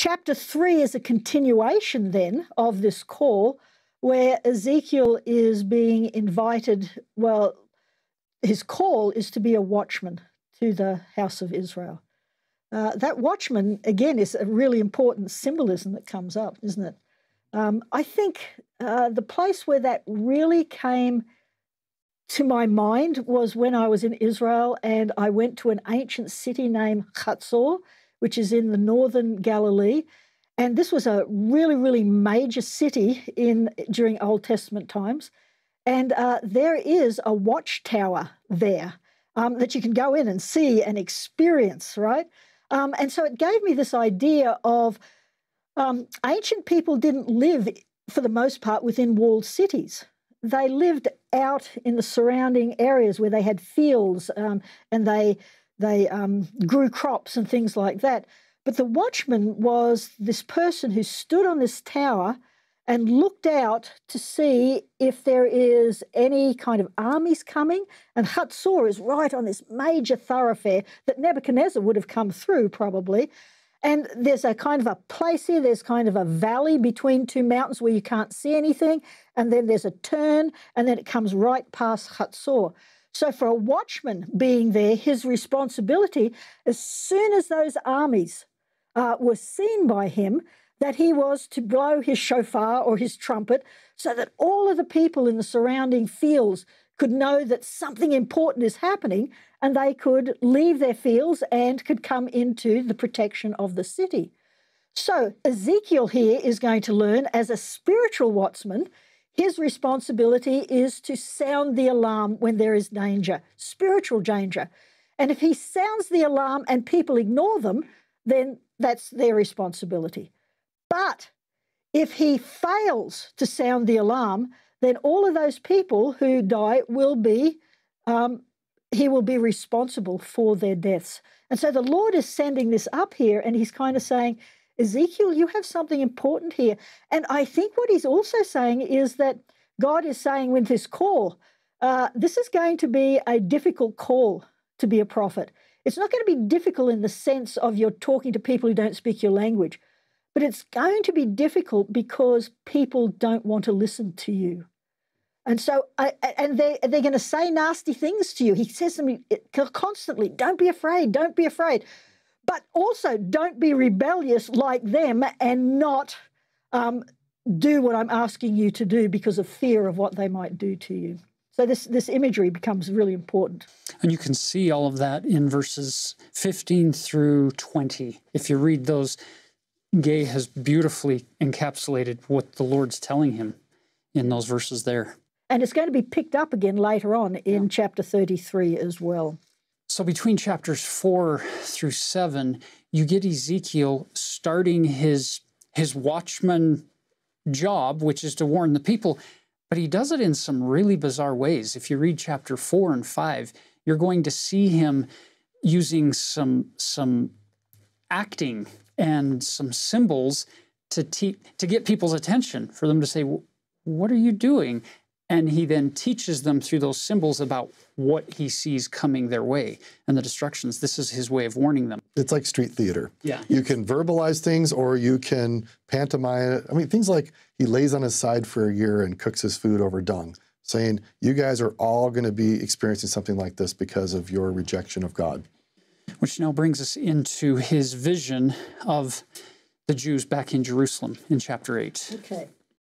chapter 3 is a continuation then of this call where Ezekiel is being invited. Well, his call is to be a watchman to the house of Israel. That watchman, again, is a really important symbolism that comes up, isn't it? I think the place where that really came to my mind was when I was in Israel and I went to an ancient city named Hatzor, which is in the northern Galilee. And this was a really, really major city during Old Testament times. And there is a watchtower there that you can go in and see and experience, right? And so it gave me this idea of ancient people didn't live, for the most part, within walled cities. They lived out in the surrounding areas where they had fields and they grew crops and things like that. But the watchman was this person who stood on this tower and looked out to see if there is any kind of armies coming. And Hatzor is right on this major thoroughfare that Nebuchadnezzar would have come through probably. And there's a kind of a place here, there's kind of a valley between two mountains where you can't see anything, and then there's a turn, and then it comes right past Hatzor. So for a watchman being there, his responsibility, as soon as those armies were seen by him, that he was to blow his shofar or his trumpet so that all of the people in the surrounding fields could know that something important is happening, and they could leave their fields and could come into the protection of the city. So Ezekiel here is going to learn, as a spiritual watchman, his responsibility is to sound the alarm when there is danger, spiritual danger. And if he sounds the alarm and people ignore them, then that's their responsibility. But if he fails to sound the alarm, then all of those people who die will be, he will be responsible for their deaths. And so the Lord is sending this up here, and he's kind of saying, Ezekiel, you have something important here. And I think what he's also saying is that God is saying with this call, this is going to be a difficult call to be a prophet. It's not going to be difficult in the sense of you're talking to people who don't speak your language, but it's going to be difficult because people don't want to listen to you. And so, and they're going to say nasty things to you. He says to me constantly, don't be afraid, don't be afraid. But also don't be rebellious like them and not do what I'm asking you to do because of fear of what they might do to you. So this imagery becomes really important. And you can see all of that in verses 15 through 20. If you read those, Gaye has beautifully encapsulated what the Lord's telling him in those verses there. And it's going to be picked up again later on in chapter 33 as well. So between chapters 4 through 7, you get Ezekiel starting his watchman job, which is to warn the people, but he does it in some really bizarre ways. If you read chapter 4 and 5, you're going to see him using some acting and some symbols to get people's attention, for them to say, what are you doing? And he then teaches them through those symbols about what he sees coming their way and the destructions. This is his way of warning them. It's like street theater. Yeah. You can verbalize things or you can pantomime it. I mean, things like he lays on his side for a year and cooks his food over dung, saying, you guys are all going to be experiencing something like this because of your rejection of God. Which now brings us into his vision of the Jews back in Jerusalem in chapter 8. Okay.